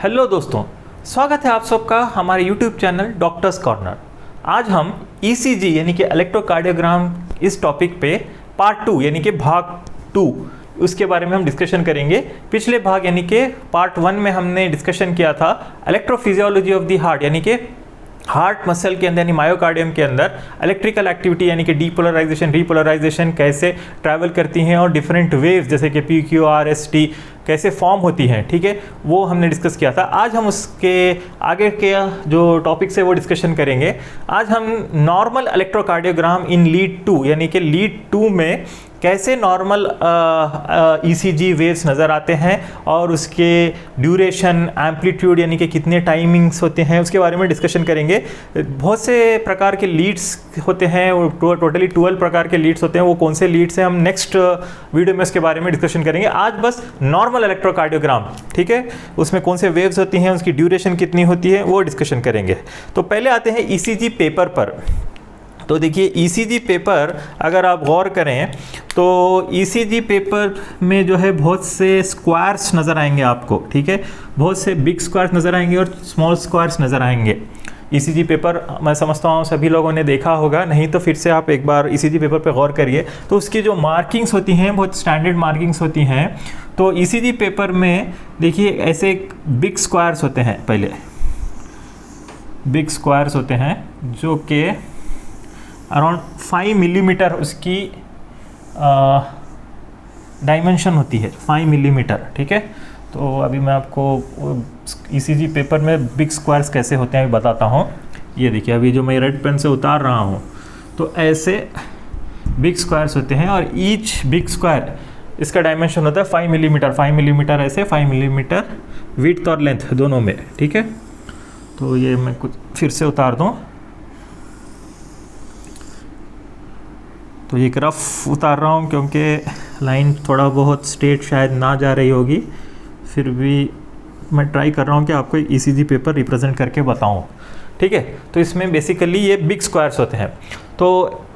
Hello दोस्तों, स्वागत है आप सबका हमारे YouTube चैनल डॉक्टर्स कॉर्नर। आज हम ECG यानी कि इलेक्ट्रोकार्डियोग्राम इस टॉपिक पे पार्ट 2 यानी कि भाग 2 उसके बारे में हम डिस्कशन करेंगे। पिछले भाग यानी कि पार्ट 1 में हमने डिस्कशन किया था इलेक्ट्रोफिजियोलॉजी ऑफ द हार्ट यानी कि हार्ट मसल के अंदर यानी मायोकार्डियम के अंदर इलेक्ट्रिकल एक्टिविटी यानी कि डीपोलराइजेशन रीपोलराइजेशन कैसे ट्रैवल करती हैं और डिफरेंट वेव्स जैसे कि PQRST कैसे फॉर्म होती हैं। ठीक है, वो हमने डिस्कस किया था। आज हम उसके आगे के जो टॉपिक्स है वो डिस्कशन करेंगे। आज हम नॉर्मल इलेक्ट्रोकार्डियोग्राम इन लीड 2 यानी कि लीड 2 में कैसे नॉर्मल ECG वेव्स नज़र आते हैं और उसके ड्यूरेशन एम्पलीट्यूड यानी कि कितने टाइमिंग्स होते हैं उसके बारे में डिस्कशन करेंगे। बहुत से प्रकार के लीड्स होते हैं, टोटली 12 प्रकार के लीड्स होते हैं। वो कौन से लीड्स हैं हम नेक्स्ट वीडियो में उसके बारे में डिस्कशन करेंगे। आज बस नॉर्मल इलेक्ट्रोकार्डियोग्राम, ठीक है, उसमें कौन से वेव्स होती हैं, उसकी ड्यूरेशन कितनी होती है, वो डिस्कशन करेंगे। तो पहले आते हैं ECG पेपर पर। तो देखिए ECG पेपर अगर आप गौर करें तो ECG पेपर में जो है बहुत से स्क्वायर्स नज़र आएंगे आपको, ठीक है, बहुत से बिग स्क्वायर्स नज़र आएंगे और स्मॉल स्क्वायर्स नज़र आएंगे। ECG पेपर मैं समझता हूँ सभी लोगों ने देखा होगा, नहीं तो फिर से आप एक बार ECG पेपर पे गौर करिए। तो उसकी जो मार्किंग्स होती हैं बहुत स्टैंडर्ड मार्किंग्स होती हैं। तो ECG पेपर में देखिए ऐसे बिग स्क्वायर्स होते हैं, पहले बिग स्क्वायर्स होते हैं जो कि अराउंड 5 मिलीमीटर उसकी डायमेंशन होती है, 5 मिलीमीटर, ठीक है। तो अभी मैं आपको ECG पेपर में बिग स्क्वायर्स कैसे होते हैं बताता हूँ। ये देखिए अभी जो मैं रेड पेन से उतार रहा हूँ तो ऐसे बिग स्क्वायर्स होते हैं और ईच बिग स्क्वायर इसका डायमेंशन होता है 5 मिलीमीटर, 5 मिलीमीटर ऐसे 5 मिलीमीटर विड्थ और लेंथ दोनों में, ठीक है। तो ये मैं कुछ फिर से उतार दूँ। तो एक रफ़ उतार रहा हूँ क्योंकि लाइन थोड़ा बहुत स्ट्रेट शायद ना जा रही होगी, फिर भी मैं ट्राई कर रहा हूँ कि आपको ECG पेपर रिप्रेजेंट करके बताऊँ, ठीक है। तो इसमें बेसिकली ये बिग स्क्वायर्स होते हैं। तो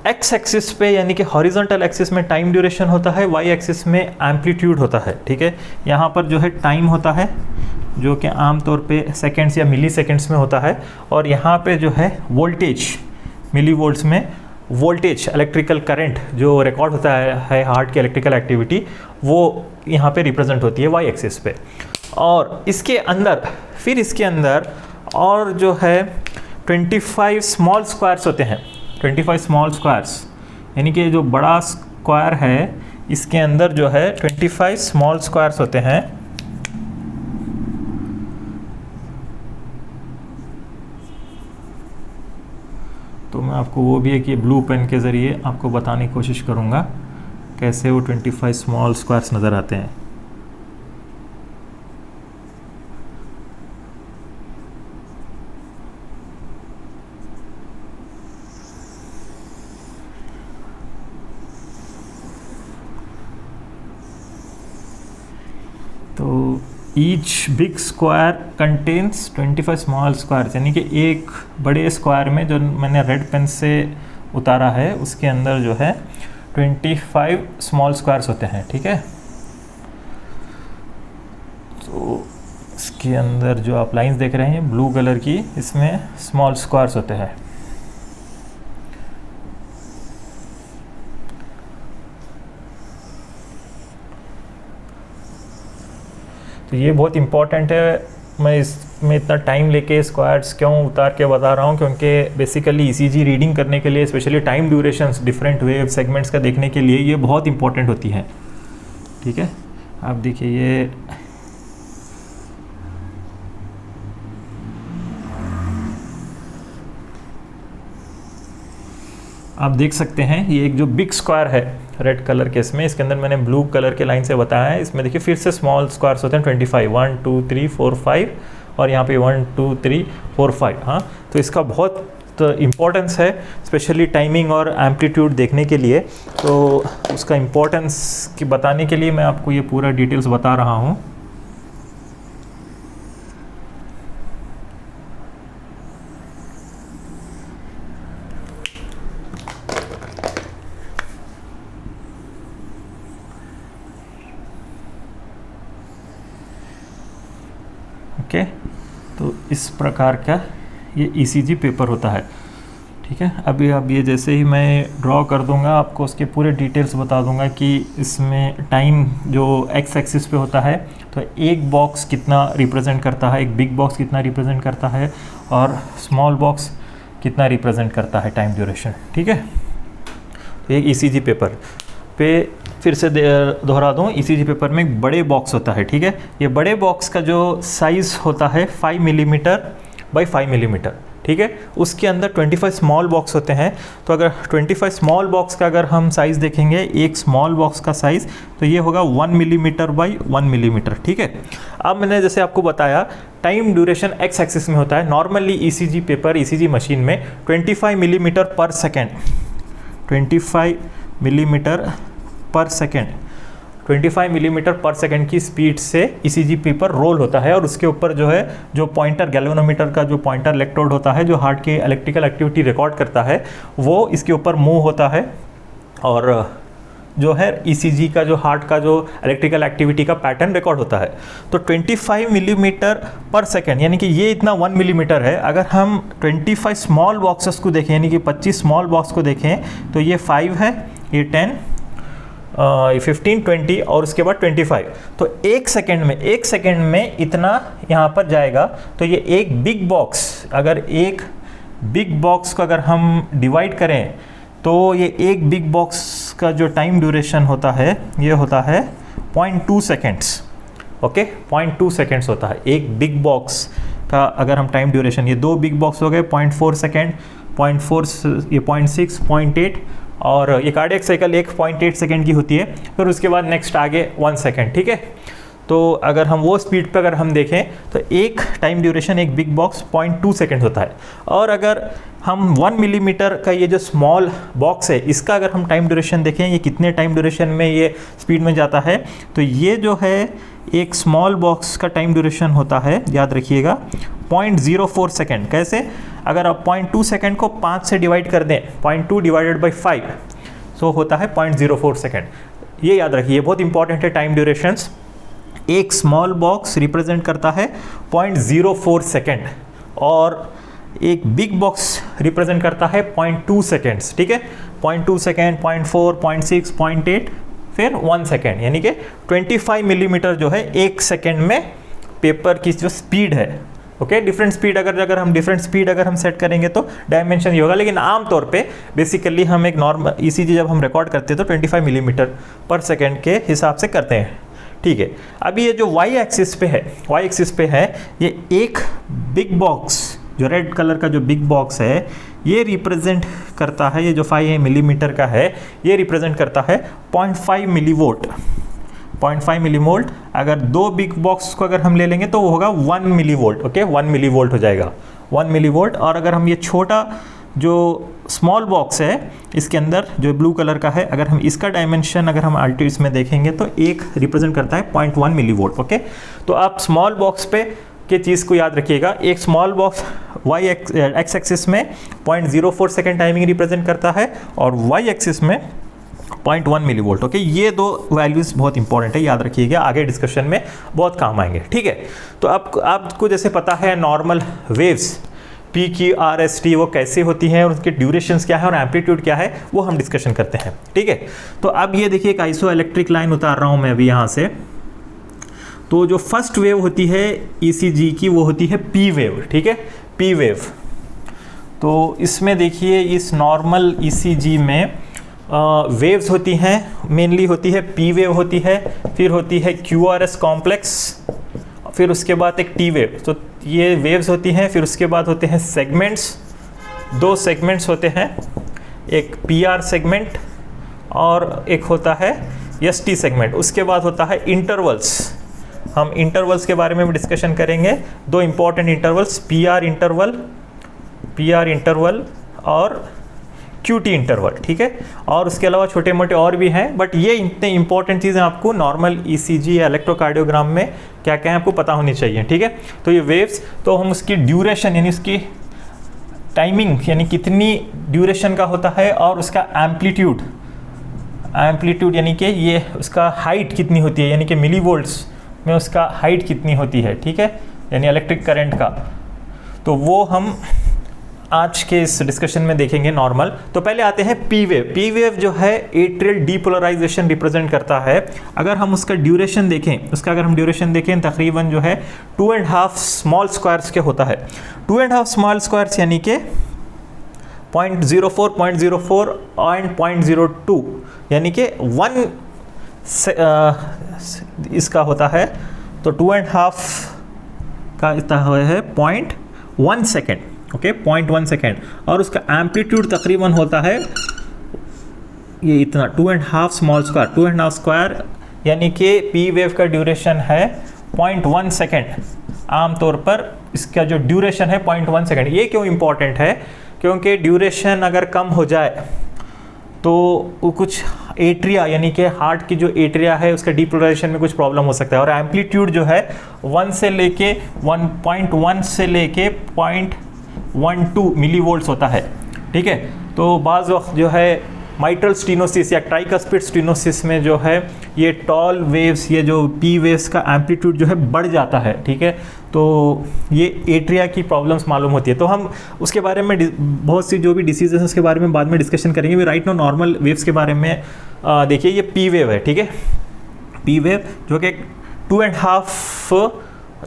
एक्स एक्सिस पे यानी कि हॉरिजॉन्टल एक्सिस में टाइम ड्यूरेशन होता है, वाई एक्सिस में एम्पलीट्यूड होता है, ठीक है। यहाँ पर जो है टाइम होता है जो कि आमतौर पे सेकेंड्स या मिली सेकेंड्स में होता है, और यहाँ पे जो है वोल्टेज मिली वोल्ट्स में वोल्टेज इलेक्ट्रिकल करंट जो रिकॉर्ड होता है हार्ट की इलेक्ट्रिकल एक्टिविटी वो यहाँ पे रिप्रेजेंट होती है वाई एक्सिस पे। और इसके अंदर फिर इसके अंदर और जो है 25 स्मॉल स्क्वायर्स होते हैं, 25 स्मॉल स्क्वायर्स यानी कि जो बड़ा स्क्वायर है इसके अंदर जो है 25 स्मॉल स्क्वायर्स होते हैं। तो मैं आपको वो भी एक ये ब्लू पेन के ज़रिए आपको बताने की कोशिश करूँगा कैसे वो 25 स्मॉल स्क्वायर्स नज़र आते हैं। तो each big square contains 25 small squares यानी कि एक बड़े स्क्वायर में जो मैंने रेड पेन से उतारा है उसके अंदर जो है 25 स्मॉल स्क्वायर्स होते हैं, ठीक है। तो इसके अंदर जो आप लाइंस देख रहे हैं ब्लू कलर की, इसमें स्मॉल स्क्वायर्स होते हैं। तो ये बहुत इम्पॉर्टेंट है। मैं इसमें इतना टाइम लेके स्क्वायर्स क्यों उतार के बता रहा हूँ क्योंकि बेसिकली ECG रीडिंग करने के लिए specially time durations different wave segments का देखने के लिए ये बहुत इंपॉर्टेंट होती हैं, ठीक है। आप देखिए ये आप देख सकते हैं ये एक जो बिग स्क्वायर है रेड कलर के, इसमें इसके अंदर मैंने ब्लू कलर के लाइन से बताया है। इसमें देखिए फिर से स्मॉल स्क्वायर्स होते हैं 25, 1 2 3 4 5 और यहाँ पे 1 2 3 4 5। हाँ, तो इसका बहुत इम्पोर्टेंस है स्पेशली टाइमिंग और एम्पलीट्यूड देखने के लिए। तो उसका इम्पोर्टेंस की बताने के लिए मैं आपको ये पूरा डिटेल्स बता रहा हूँ। ओके, तो इस प्रकार का ये ईसीजी पेपर होता है। ठीक है, अभी अब ये जैसे ही मैं ड्रॉ कर दूंगा आपको उसके पूरे डिटेल्स बता दूंगा कि इसमें टाइम जो एक्स एक्सिस पे होता है तो एक बॉक्स कितना रिप्रेजेंट करता है, एक बिग बॉक्स कितना रिप्रेजेंट करता है और स्मॉल बॉक्स कितना रिप्रेजेंट करता है टाइम ड्यूरेशन। ठीक है, तो एक ईसीजी पेपर पे फिर से दोहरा दूँ, ईसीजी पेपर में एक बड़े बॉक्स होता है। ठीक है, ये बड़े बॉक्स का जो साइज़ होता है 5 मिलीमीटर बाई 5 मिलीमीटर। ठीक है, उसके अंदर 25 स्मॉल बॉक्स होते हैं। तो अगर 25 स्मॉल बॉक्स का अगर हम साइज़ देखेंगे, एक स्मॉल बॉक्स का साइज़ तो ये होगा 1 मिलीमीटर बाई 1 मिलीमीटर। ठीक है, अब मैंने जैसे आपको बताया टाइम ड्यूरेशन एक्स एक्सिस में होता है। Normally ECG paper, ECG machine में 25 मिलीमीटर पर सेकेंड, 25 मिलीमीटर पर सेकेंड, 25 मिलीमीटर पर सेकेंड की स्पीड से ईसीजी पेपर रोल होता है। और उसके ऊपर जो है जो पॉइंटर, गैल्वेनोमीटर का जो पॉइंटर इलेक्ट्रोड होता है जो हार्ट के इलेक्ट्रिकल एक्टिविटी रिकॉर्ड करता है, वो इसके ऊपर मूव होता है और जो है ईसीजी का जो हार्ट का जो इलेक्ट्रिकल एक्टिविटी का पैटर्न रिकॉर्ड होता है। तो 25 मिलीमीटर पर सेकेंड यानी कि ये इतना 1 मिलीमीटर है। अगर हम 25 स्मॉल बॉक्सेस को देखें यानी कि 25 स्मॉल बॉक्स को देखें तो ये 5 है, ये 10, 15, 20 और उसके बाद 25। तो एक सेकेंड में इतना यहाँ पर जाएगा। तो ये एक बिग बॉक्स, अगर एक बिग बॉक्स को अगर हम डिवाइड करें तो ये एक बिग बॉक्स का जो टाइम ड्यूरेशन होता है ये होता है 0.2 सेकेंड्स। ओके, 0.2 सेकेंड्स होता है एक बिग बॉक्स का अगर हम टाइम ड्यूरेशन। ये दो बिग बॉक्स हो गए, 0.4 सेकेंड, 0.4, ये 0.6, 0.8 और ये कार्डियक साइकिल एक 0.8 सेकेंड की होती है। फिर उसके बाद नेक्स्ट आगे 1 सेकेंड। ठीक है, तो अगर हम वो स्पीड पे अगर हम देखें तो एक टाइम ड्यूरेशन एक बिग बॉक्स 0.2 सेकेंड होता है। और अगर हम 1 मिलीमीटर का ये जो स्मॉल बॉक्स है इसका अगर हम टाइम ड्यूरेशन देखें, ये कितने टाइम ड्यूरेशन में ये स्पीड में जाता है, तो ये जो है एक स्मॉल बॉक्स का टाइम ड्यूरेशन होता है, याद रखिएगा 0.04 सेकेंड। कैसे? अगर आप 0.2 सेकेंड को 5 से डिवाइड कर दें, 0.2 डिवाइडेड बाई 5 सो होता है 0.04 सेकेंड। ये याद रखिए, बहुत इंपॉर्टेंट है टाइम ड्यूरेशंस। एक स्मॉल बॉक्स रिप्रेजेंट करता है 0.04 सेकेंड और एक बिग बॉक्स रिप्रेजेंट करता है 0.2 सेकेंड्स। ठीक है, 0.2 सेकेंड, 0.4, 0.6, 0.8 फिर 1 सेकेंड, यानी कि 25 मिलीमीटर जो है एक सेकेंड में पेपर की जो स्पीड है। ओके, डिफरेंट स्पीड अगर हम डिफरेंट स्पीड अगर हम सेट करेंगे तो डायमेंशन ये होगा, लेकिन आमतौर पे बेसिकली हम एक नॉर्मल ईसीजी जब हम रिकॉर्ड करते हैं तो 25 मिलीमीटर पर सेकेंड के हिसाब से करते हैं। ठीक है, अभी ये जो वाई एक्सिस पे है ये एक बिग बॉक्स, जो रेड कलर का जो बिग बॉक्स है ये रिप्रेजेंट करता है, ये जो 5 मिलीमीटर का है ये रिप्रेजेंट करता है 0.5 मिलीवोल्ट। 0.5 मिलीवोल्ट, अगर दो बिग बॉक्स को अगर हम ले लेंगे तो वो होगा 1 मिलीवोल्ट। ओके, 1 मिलीवोल्ट हो जाएगा, 1 मिलीवोल्ट। और अगर हम ये छोटा जो स्मॉल बॉक्स है इसके अंदर जो ब्लू कलर का है, अगर हम इसका डायमेंशन अगर हम अल्टीट्यूड्स में देखेंगे तो एक रिप्रेजेंट करता है 0.1 मिलीवोल्ट। ओके, तो आप स्मॉल बॉक्स पे के चीज़ को याद रखिएगा, एक small box Y X axis में 0.04 सेकेंड टाइमिंग रिप्रेजेंट करता है और वाई एक्सिस में 0.1 मिलीवोल्ट। ओके, ये दो वैल्यूज़ बहुत इंपॉर्टेंट है, याद रखिएगा, आगे डिस्कशन में बहुत काम आएंगे। ठीक है, तो आपको जैसे पता है normal waves P Q R S T वो कैसे होती हैं और उसके ड्यूरेशंस क्या है और एम्पलीट्यूड क्या है वो हम डिस्कशन करते हैं। ठीक है, तो अब ये देखिए एक आइसो इलेक्ट्रिक लाइन उतार रहा हूँ मैं अभी यहाँ से। तो जो फर्स्ट वेव होती है ईसीजी की वो होती है पी वेव। ठीक है, पी वेव। तो इसमें देखिए इस नॉर्मल ईसीजी में वेव्स होती हैं, मेनली होती है पी वेव होती है, फिर होती है क्यू आर एस कॉम्प्लेक्स, फिर उसके बाद एक टी वेव। तो ये वेव्स होती हैं। फिर उसके बाद होते हैं सेगमेंट्स, दो सेगमेंट्स होते हैं, एक पी आर सेगमेंट और एक होता है एस टी सेगमेंट। उसके बाद होता है इंटरवल्स, हम इंटरवल्स के बारे में भी डिस्कशन करेंगे। दो important intervals, P R interval और क्यूटी इंटरवल। ठीक है, और उसके अलावा छोटे मोटे और भी हैं, बट ये इतने इंपॉर्टेंट चीज़ें आपको नॉर्मल ईसीजी या इलेक्ट्रोकार्डियोग्राम में क्या क्या है आपको पता होनी चाहिए। ठीक है, तो ये वेव्स, तो हम उसकी ड्यूरेशन यानी उसकी टाइमिंग यानी कितनी ड्यूरेशन का होता है और उसका एम्पलीट्यूड यानी कि ये उसका हाइट कितनी होती है यानी कि मिलीवोल्ट्स में उसका हाइट कितनी होती है। ठीक है, यानी इलेक्ट्रिक करंट का, तो वो हम आज के इस डिस्कशन में देखेंगे नॉर्मल। तो पहले आते हैं पी वेव। पी वेव जो है एट्रियल डीपोलराइजेशन रिप्रेजेंट करता है। अगर हम उसका ड्यूरेशन देखें, तकरीबन जो है 2.5 स्मॉल स्क्वायर्स के होता है। 2.5 स्मॉल स्क्वायर्स यानी कि 0.04, 0.04 एंड 0.02, यानी कि 1 इसका होता है। तो 2.5 का इतना है 0.1 सेकेंड, ओके 0.1 सेकेंड, और उसका एम्पलीट्यूड तकरीबन होता है ये इतना 2.5 स्मॉल स्क्वायर, 2.5 स्क्वायर, यानी कि पी वेव का ड्यूरेशन है 0.1 सेकेंड। आमतौर पर इसका जो ड्यूरेशन है 0.1 सेकेंड। ये क्यों इम्पॉर्टेंट है? क्योंकि ड्यूरेशन अगर कम हो जाए तो कुछ एट्रिया यानी कि हार्ट की जो एट्रिया है उसका डीपोलराइजेशन में कुछ प्रॉब्लम हो सकता है। और एम्पलीट्यूड जो है 1 से लेके 1.1 से लेके 0.12 मिलीवोल्ट्स होता है, ठीक है। तो बाज़ वक्त जो है माइट्रल स्टीनोसिस या ट्राइकस्पिड स्टीनोसिस में जो है ये टॉल वेव्स, ये जो पी वेव्स का एम्पलीट्यूड जो है बढ़ जाता है, ठीक है। तो ये एट्रिया की प्रॉब्लम्स मालूम होती है। तो हम उसके बारे में बहुत सी जो भी डिसीजेस हैं उसके बारे में बाद में डिस्कशन करेंगे। राइट नो नॉर्मल वेव्स के बारे में देखिए, ये पी वेव है, ठीक है। पी वेव जो कि 2.5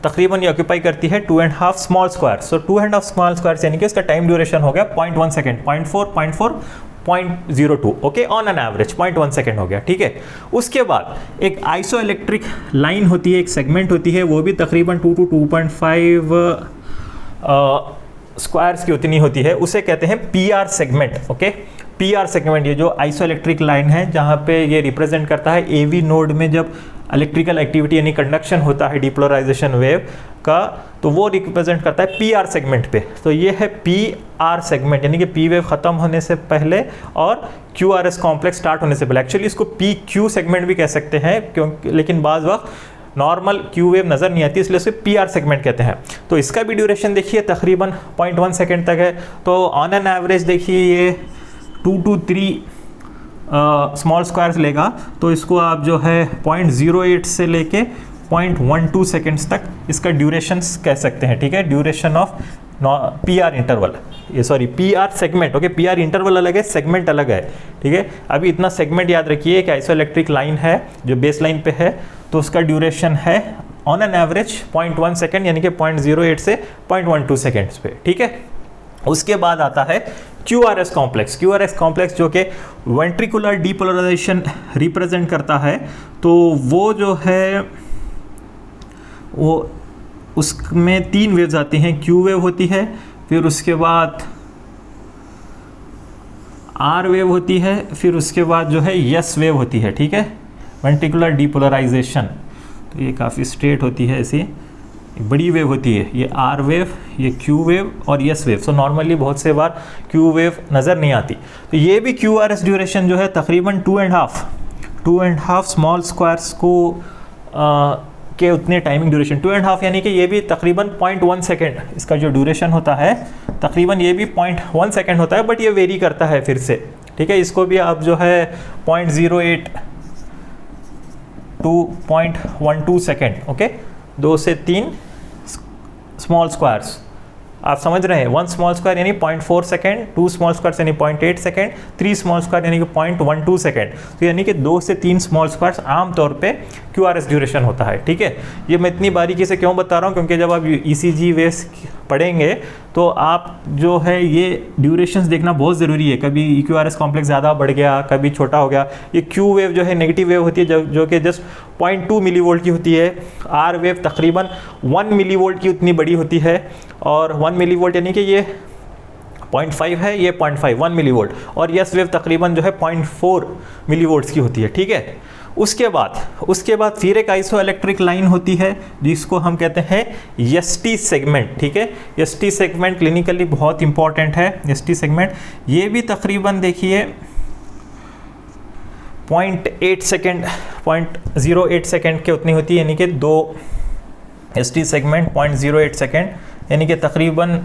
तकरीबन ये ऑक्यूपाई करती है 2.5 स्मॉल स्क्वायर। सो 2.5 स्मॉल स्क्वायर यानी कि उसका टाइम ड्यूरेशन हो गया 0.1 second, 0.4, 0.02, okay, on an average 0.1 second हो गया, ठीक है। उसके बाद एक आइसो इलेक्ट्रिक लाइन होती है, एक सेगमेंट होती है, वो भी तकरीबन 2 to 2.5 स्क्वायर्स की उतनी होती है, उसे कहते हैं P R segment, okay. P R segment ये जो आइसो इलेक्ट्रिक लाइन है जहाँ पे ये रिप्रेजेंट करता है ए वी नोड में जब इलेक्ट्रिकल एक्टिविटी यानी कंडक्शन होता है डीपोलराइजेशन वेव का, तो वो रिप्रेजेंट करता है पी आर सेगमेंट पे। तो ये है पी आर सेगमेंट, यानी कि पी वेव ख़त्म होने से पहले और Q R S complex start होने से पहले। एक्चुअली इसको पी क्यू सेगमेंट भी कह सकते हैं, क्योंकि लेकिन बाज़ वक्त नॉर्मल क्यू वेव नज़र नहीं आती, इसलिए उसे पी आर सेगमेंट कहते हैं। तो इसका भी ड्यूरेशन देखिए तकरीबन 0.1 सेकेंड तक है। तो ऑन एन एवरेज देखिए ये 2 to 3 स्मॉल स्क्वायर्स लेगा, तो इसको आप जो है 0.08 से लेके 0.12 सेकेंड्स तक इसका ड्यूरेशंस कह सकते हैं, ठीक है। Duration of P R interval, ये sorry P R segment, okay. P R interval अलग है, सेगमेंट अलग है, ठीक है। अभी इतना सेगमेंट याद रखिए कि आइसो इलेक्ट्रिक लाइन है जो बेस लाइन पे है, तो उसका ड्यूरेशन है ऑन एन एवरेज 0.1 सेकेंड, यानी कि 0.08 से 0.12 सेकेंड्स पे, ठीक है। उसके बाद आता है Q R S complex. Q R S complex जो कि वेंट्रिकुलर डीपोलराइजेशन रिप्रेजेंट करता है, तो वो जो है वो उसमें 3 वेव्स आती हैं। क्यू वेव होती है, फिर उसके बाद आर वेव होती है, फिर उसके बाद जो है यस वेव होती है, ठीक है। वेंट्रिकुलर डीपोलराइजेशन, तो ये काफ़ी स्ट्रेट होती है, ऐसी बड़ी वेव होती है, ये आर वेव, ये क्यू वेव और यस वेव। सो नॉर्मली बहुत से बार क्यू वेव नज़र नहीं आती। तो ये भी क्यू आर एस ड्यूरेशन जो है तकरीबन 2.5 स्मॉल स्क्वायर्स को के उतने टाइमिंग ड्यूरेशन 2.5, यानी कि ये भी तकरीबन 0.1 सेकेंड इसका जो ड्यूरेशन होता है, तकरीबन ये भी 0.1 सेकेंड होता है, बट ये वेरी करता है फिर से, ठीक है। इसको भी आप जो है 0.08 to 0.12 सेकेंड, ओके, 2 से 3 स्मॉल स्क्वायर्स आप समझ रहे हैं। 1 स्मॉल स्क्वायर यानी 0.4 सेकेंड, 2 स्मॉल स्क्वायर्स यानी 0.8 सेकेंड, 3 स्मॉल स्क्वायर यानी कि 0.12 सेकेंड। तो यानी कि 2 से 3 स्मॉल स्क्वायर्स आमतौर पे क्यू आर एस ड्यूरेशन होता है, ठीक है। ये मैं इतनी बारीकी से क्यों बता रहा हूँ, क्योंकि जब आप ई सी जी वेव्स पढ़ेंगे तो आप जो है ये ड्यूरेशंस देखना बहुत ज़रूरी है। कभी E Q R S complex ज़्यादा बढ़ गया, कभी छोटा हो गया। ये क्यू वेव जो है नेगेटिव वेव होती है, जो कि जस्ट 0.2 मिलीवोल्ट की होती है। आर वेव तकरीबन 1 मिलीवोल्ट की उतनी बड़ी होती है, और 1 मिलीवोल्ट यानी कि ये 0.5 है, ये 0.5 1 मिलीवोल्ट, और यस वेव तकरीबन जो है 0.4 मिलीवोल्ट्स की होती है, ठीक है। उसके बाद फिर एक आइसो इलेक्ट्रिक लाइन होती है जिसको हम कहते हैं एसटी सेगमेंट, ठीक है। एसटी सेगमेंट क्लिनिकली बहुत इंपॉर्टेंट है। एसटी सेगमेंट ये भी तकरीबन देखिए 0.8 सेकेंड 0.08 सेकेंड के उतनी होती है, यानी कि 2 एसटी सेगमेंट 0.08 सेकेंड, यानी कि तकरीबन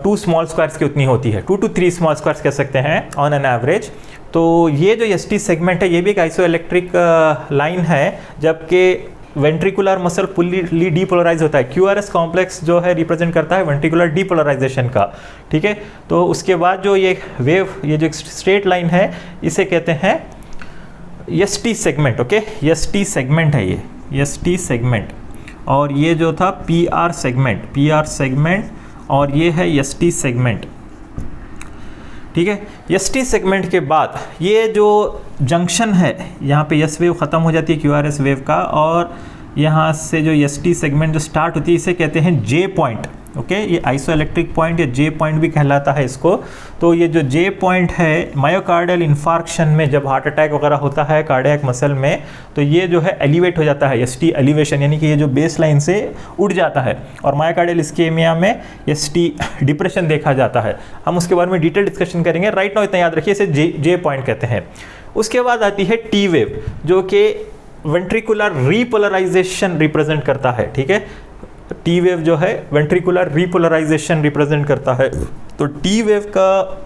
2 स्मॉल स्क्वायर्स की उतनी होती है। 2 to 3 स्मॉल स्क्वायर्स कह सकते हैं ऑन एन एवरेज। तो ये जो एसटी सेगमेंट है ये भी एक आइसो इलेक्ट्रिक लाइन है, जबकि वेंट्रिकुलर मसल फुल्ली डीपोलराइज होता है। क्यूआरएस कॉम्प्लेक्स जो है रिप्रेजेंट करता है वेंट्रिकुलर डीपोलराइजेशन का, ठीक है। तो उसके बाद जो ये वेव, ये जो स्ट्रेट लाइन है, इसे कहते हैं ST segment, okay, ST segment है ये, एसटी सेगमेंट। और ये जो था पीआर सेगमेंट, पीआर सेगमेंट, और ये है एसटी सेगमेंट, ठीक है। एसटी सेगमेंट के बाद ये जो जंक्शन है, यहाँ पे एस वेव ख़त्म हो जाती है क्यूआरएस वेव का, और यहाँ से जो एसटी सेगमेंट जो स्टार्ट होती है इसे कहते हैं जे पॉइंट, ओके। ये आइसोइलेक्ट्रिक पॉइंट या जे पॉइंट भी कहलाता है इसको। तो ये जो जे पॉइंट है, मायोकार्डियल इन्फार्क्शन में जब हार्ट अटैक वगैरह होता है कार्डियक मसल में, तो ये जो है एलिवेट हो जाता है, एसटी एलिवेशन, यानी कि ये जो बेस लाइन से उड़ जाता है। और मायोकार्डियल इस्केमिया में एसटी डिप्रेशन देखा जाता है। हम उसके बारे में डिटेल डिस्कशन करेंगे, राइट नाउ इतना याद रखिए, इसे जे पॉइंट कहते हैं। उसके बाद आती है टी वेव, जो कि वेंट्रिकुलर रीपोलराइजेशन रिप्रेजेंट करता है, ठीक है। टी वेव जो है वेंट्रिकुलर रीपोलराइजेशन रिप्रेजेंट करता है। तो टी वेव का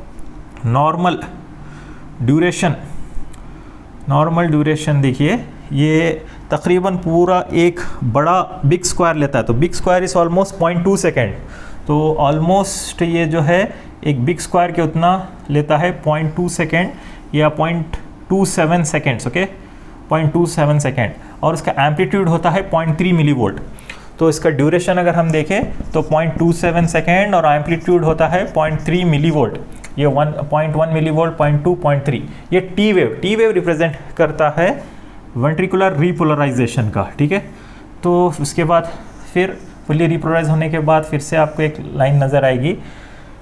नॉर्मल ड्यूरेशन देखिए, ये तकरीबन पूरा एक बड़ा बिग स्क्वायर लेता है। तो big square is almost 0.2 second. तो ऑलमोस्ट ये जो है एक बिग स्क्वायर के उतना लेता है, 0.2 सेकेंड या 0.27 सेकेंड्स, ओके, 0.27 सेकेंड। और इसका एम्पलीट्यूड होता है 0.3 मिली वोल्ट। तो इसका ड्यूरेशन अगर हम देखें तो 0.27 सेकेंड और एम्पलीट्यूड होता है 0.3 मिली वोल्ट। ये 1.1 मिली वोल्ट, 0.2, 0.3, ये टी वेव रिप्रेजेंट करता है वेंट्रिकुलर रीपोलराइजेशन का, ठीक है। तो उसके बाद फिर फुल्ली रीपोलराइज होने के बाद फिर से आपको एक लाइन नज़र आएगी।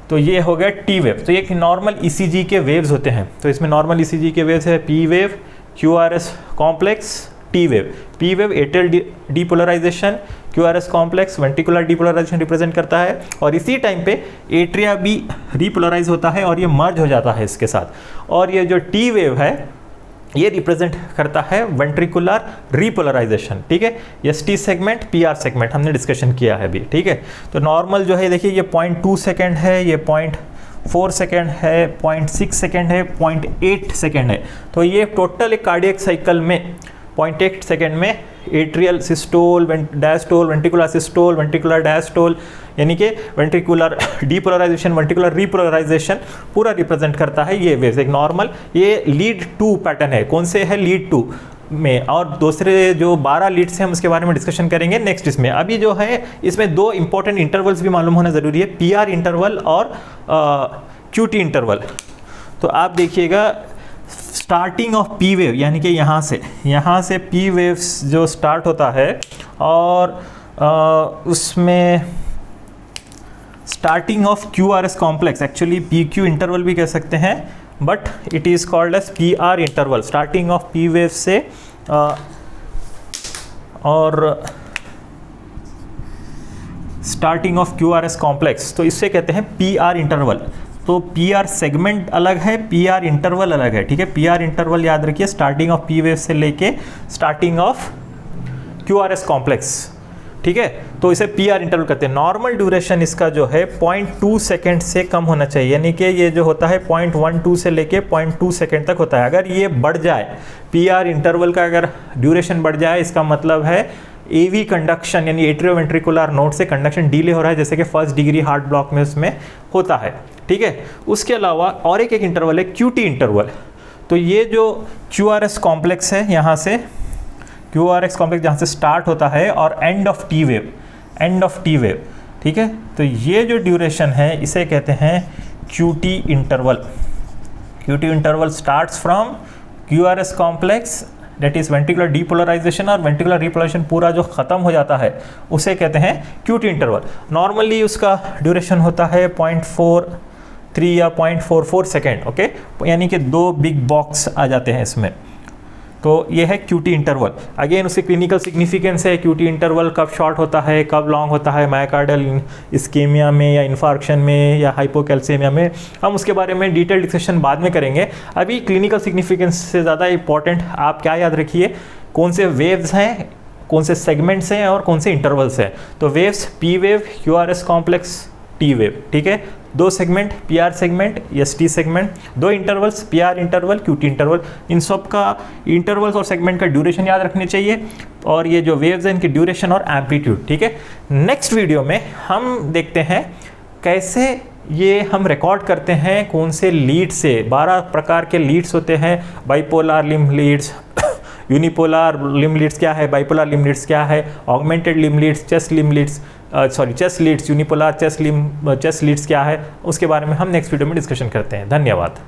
तो ये हो गया टी वेव। तो ये नॉर्मल ईसीजी के वेव्स होते हैं। तो इसमें नॉर्मल ईसीजी के वेव्स है P wave, QRS complex, T wave. P wave atrial depolarisation, QRS complex ventricular depolarisation represent करता है। और इसी टाइम पे एट्रिया भी रीपोलराइज होता है और ये मर्ज हो जाता है इसके साथ। और ये जो टी वेव है ये रिप्रेजेंट करता है वेंट्रिकुलर रीपोलराइजेशन, ठीक है। एसटी सेगमेंट, पीआर सेगमेंट हमने डिस्कशन किया है अभी, ठीक है। तो नॉर्मल जो है देखिए, ये 0.2 सेकेंड है, ये 0.4 सेकेंड है, 0.6 सेकेंड है, 0.8 सेकेंड है। तो ये टोटल एक कार्डियक साइकिल में 0.8 सेकेंड में atrial systole, diastole, ventricular systole, ventricular diastole, यानी कि वेंट्रिकुलर डीपोलराइजेशन, वेंट्रिकुलर रीपोलराइजेशन पूरा रिप्रेजेंट करता है ये वेव्स। एक नॉर्मल ये लीड 2 पैटर्न है। कौन से है? लीड 2 में। और दूसरे जो 12 लीड्स हैं हम उसके बारे में डिस्कशन करेंगे नेक्स्ट इसमें। अभी जो है इसमें 2 इंपॉर्टेंट इंटरवल्स भी मालूम होना ज़रूरी है, पीआर इंटरवल और क्यूटी इंटरवल। तो आप देखिएगा स्टार्टिंग ऑफ पी वेव, यानी कि यहाँ से पी वेव्स जो स्टार्ट होता है और उसमें starting of Q R S complex, actually P Q interval भी कह सकते हैं, but it is called as P R interval. Starting of P wave से और starting of Q R S complex, तो इससे कहते हैं पी आर इंटरवल। तो पी आर सेगमेंट अलग है, पी आर इंटरवल अलग है, ठीक है। पी आर इंटरवल याद रखिए, स्टार्टिंग ऑफ पी वेव से लेके starting of Q R S complex, ठीक है। तो इसे पी आर इंटरवल कहते हैं। नॉर्मल ड्यूरेशन इसका जो है 0.2 सेकेंड से कम होना चाहिए, यानी कि ये जो होता है 0.12 से लेके 0.2 सेकेंड तक होता है। अगर ये बढ़ जाए, पी आर इंटरवल का अगर ड्यूरेशन बढ़ जाए, इसका मतलब है एवी कंडक्शन यानी एट्रियोवेंट्रिकुलर नोड से कंडक्शन डिले हो रहा है, जैसे कि फर्स्ट डिग्री हार्ट ब्लॉक में उसमें होता है, ठीक है। उसके अलावा और एक इंटरवल है क्यूटी इंटरवल। तो ये जो क्यू आर एस कॉम्प्लेक्स है, यहाँ से क्यू आर एस कॉम्प्लेक्स जहाँ से स्टार्ट होता है और एंड ऑफ टी वेव, ठीक है। तो ये जो ड्यूरेशन है इसे कहते हैं QT interval. QT interval starts from Q R S complex, that is ventricular depolarisation, और वेंट्रिकुलर डीपोलराइजेशन पूरा जो ख़त्म हो जाता है उसे कहते हैं क्यूटी इंटरवल। नॉर्मली उसका ड्यूरेशन होता है 0.43 या 0.44 सेकेंड, ओके, यानी कि 2 बिग बॉक्स आ जाते हैं इसमें। तो ये है क्यूटी इंटरवल। अगेन उसकी क्लिनिकल सिग्निफिकेंस है, क्यूटी इंटरवल कब शॉर्ट होता है, कब लॉन्ग होता है, मायोकार्डियल इस्केमिया में या इन्फार्क्शन में या हाइपोकैल्सेमिया में, हम उसके बारे में डिटेल डिस्कशन बाद में करेंगे। अभी क्लिनिकल सिग्निफिकेंस से ज़्यादा इंपॉर्टेंट आप क्या याद रखिए, कौन से वेव्स हैं, कौन से सेगमेंट्स हैं और कौन से इंटरवल्स हैं। तो waves, P wave, Q R S complex, T wave, ठीक है। 2 segment, P R segment, S T segment, 2 intervals, P R interval, Q T interval. इन सब का इंटरवल्स और सेगमेंट का ड्यूरेशन याद रखनी चाहिए, और ये जो वेव्स हैं इनकी ड्यूरेशन और एम्पलीट्यूड, ठीक है। नेक्स्ट वीडियो में हम देखते हैं कैसे ये हम रिकॉर्ड करते हैं, कौन से लीड से। 12 प्रकार के लीड्स होते हैं, bipolar limb leads, unipolar limb leads क्या है, बाइपोलर लिम्ब लीड्स क्या है, augmented limb leads, chest limb leads, chest leads, unipolar chest leads क्या है, उसके बारे में हम नेक्स्ट वीडियो में डिस्कशन करते हैं। धन्यवाद।